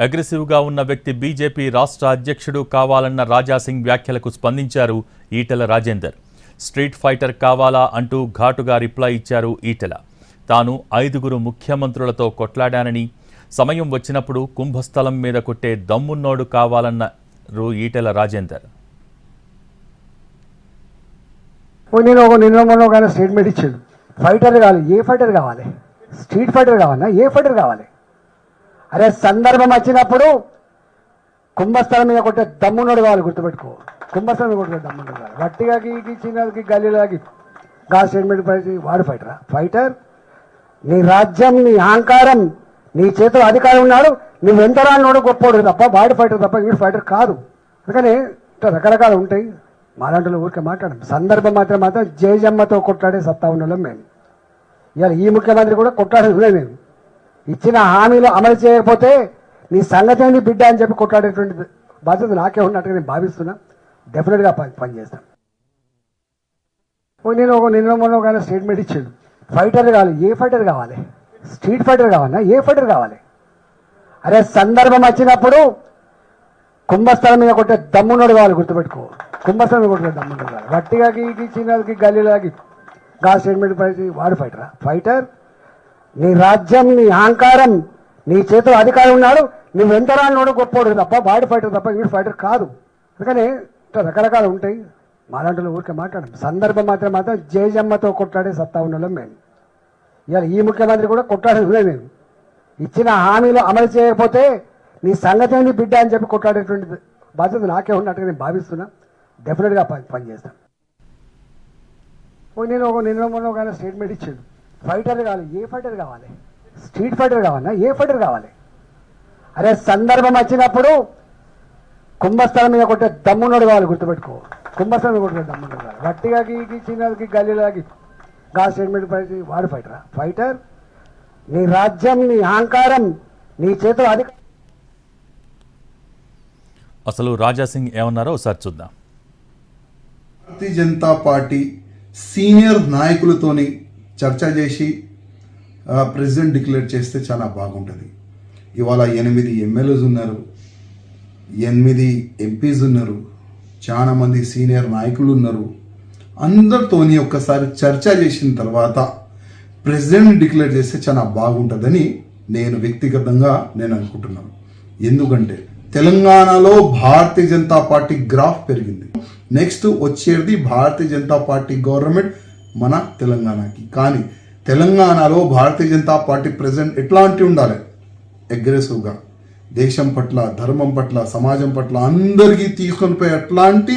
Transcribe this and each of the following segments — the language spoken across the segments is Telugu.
అగ్రెసివ్గా ఉన్న వ్యక్తి బీజేపీ రాష్ట్ర అధ్యక్షుడు కావాలన్న రాజాసింగ్ వ్యాఖ్యలకు స్పందించారు ఈటెల రాజేందర్. స్ట్రీట్ ఫైటర్ కావాలా అంటూ ఘాటుగా రిప్లై ఇచ్చారు ఈటెల. తాను 5 ముఖ్యమంత్రులతో కొట్లాడానని, సమయం వచ్చినప్పుడు కుంభస్థలం మీద కొట్టే దమ్మున్నోడు కావాలన్నారు ఈటెల రాజేందర్. నిన్న స్టేట్మెంట్ ఇచ్చాడు. ఫైటర్ కావాలి, ఏ ఫైటర్ కావాలి? స్ట్రీట్ ఫైటర్ కావాలన్నా ఏ ఫైటర్ కావాలి? అరే సందర్భం వచ్చినప్పుడు కుంభస్థలం మీద కొట్టే దమ్మున్నోడు కావాలి, గుర్తుపెట్టుకో. కుంభస్థలం మీద కొట్టే దమ్మున్నోడు కావాలి. గట్టిగా చిన్నకి గల్లీలాగి గా స్టేట్మెంట్ పడి వాడు ఫైటరా? ఫైటర్ నీ రాజ్యం, నీ అహంకారం, నీ చేతిలో అధికారం ఉన్నాడు, నువ్వు ఎంత రానోడు గొప్పోడు తప్ప వాడు ఫైటర్ తప్ప వీడు ఫైటర్ కాదు. అందుకని ఇట్లా రకరకాలు ఉంటాయి. మాలాంటి ఊరికే మాట్లాడడం సందర్భం మాత్రం జేజమ్మతో కొట్లాడే సత్తా ఉన్నోళ్ళం మేము. ఇవాళ ఈ ముఖ్యమంత్రి కూడా కొట్లాడే మేము. ఇచ్చిన హామీలు అమలు చేయకపోతే నీ సంగతి ఏంది బిడ్డ అని చెప్పి కొట్లాడేటువంటి బాధ్యత నాకే ఉన్నట్టుగా నేను భావిస్తున్నా. డెఫినెట్గా పనిచేస్తాను. నిన్న స్టేట్మెంట్ ఇచ్చాడు. ఫైటర్ కావాలి, ఏ ఫైటర్ కావాలి? స్ట్రీట్ ఫైటర్ కావాలన్నా ఏ ఫైటర్ కావాలి? అరే సందర్భం వచ్చినప్పుడు కుంభస్థలం మీద కొట్టే దమ్మున్నోడు కావాలి, గుర్తుపెట్టుకో. కుంభస్థలం మీద కొట్టే దమ్మున్నోడు కావాలి. గట్టిగా చిన్నకి గల్లీలాగి గా స్టేట్మెంట్ పడి వాడు ఫైటరా? ఫైటర్ నీ రాజ్యం, నీ అహంకారం, నీ చేతిలో అధికారం ఉన్నాడు, నువ్వు ఎంత రానోడు గొప్పోడు తప్ప వాడు ఫైటర్ తప్ప వీడు ఫైటర్ కాదు. అందుకని ఇట్లా రకరకాలు ఉంటాయి. మాలాంటి ఊరికే మాట్లాడడం సందర్భం మాత్రం జేజమ్మతో కొట్లాడే సత్తా ఉన్నోళ్ళం మేము. ఇవాళ ఈ ముఖ్యమంత్రి కూడా కొట్లాడే మేము. ఇచ్చిన హామీలు అమలు చేయకపోతే నీ సంగతి ఏంది బిడ్డ అని చెప్పి కొట్లాడేటువంటి బాధ్యత నాకే ఉన్నట్టుగా నేను భావిస్తున్నా. డెఫినెట్గా పనిచేస్తాను. నిన్న స్టేట్మెంట్ ఇచ్చాడు. ఫైటర్ కావాలి, ఏ ఫైటర్ కావాలి? స్ట్రీట్ ఫైటర్ కావాలన్నా ఏ ఫైటర్ కావాలి? అరే సందర్భం వచ్చినప్పుడు కుంభస్థలం మీద కొట్టే దమ్మున్నోడు కావాలి, గుర్తుపెట్టుకో. కుంభస్థలం మీద కొట్టే దమ్మున్నోడు కావాలి. గట్టిగా చిన్నకి గల్లీలాగి గా స్టేట్మెంట్ పడి వాడు ఫైటరా? ఫైటర్ నీ రాజ్యం, నీ అహంకారం, నీ చేతిలో అధికారం. అసలు రాజాసింగ్ ఏమన్నారో ఒకసారి చూద్దాం. భారతీయ జనతా పార్టీ సీనియర్ నాయకులతోని చర్చ చేసి ప్రెసిడెంట్ డిక్లేర్ చేస్తే చాలా బాగుంటుంది. ఇవాళ 8 ఎమ్మెల్యేస్ ఉన్నారు, 8 ఎంపీస్ ఉన్నారు, చాలా మంది సీనియర్ నాయకులు ఉన్నారు. అందరితోని ఒక్కసారి చర్చ చేసిన తర్వాత ప్రెసిడెంట్ డిక్లేర్ చేస్తే చాలా బాగుంటుందని నేను వ్యక్తిగతంగా అనుకుంటున్నాను. ఎందుకంటే తెలంగాణలో భారతీయ జనతా పార్టీ గ్రాఫ్ పెరిగింది. నెక్స్ట్ వచ్చేది భారతీయ జనతా పార్టీ గవర్నమెంట్ మన తెలంగాణకి. కానీ తెలంగాణలో భారతీయ జనతా పార్టీ ప్రెసిడెంట్ ఎట్లాంటి ఉండాలి? అగ్రెసివ్గా దేశం పట్ల, ధర్మం పట్ల, సమాజం పట్ల అందరికీ తీసుకొని పోయి అట్లాంటి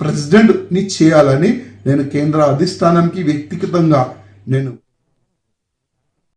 ప్రెసిడెంట్ని చేయాలని నేను కేంద్ర అధిష్టానంకి వ్యక్తిగతంగా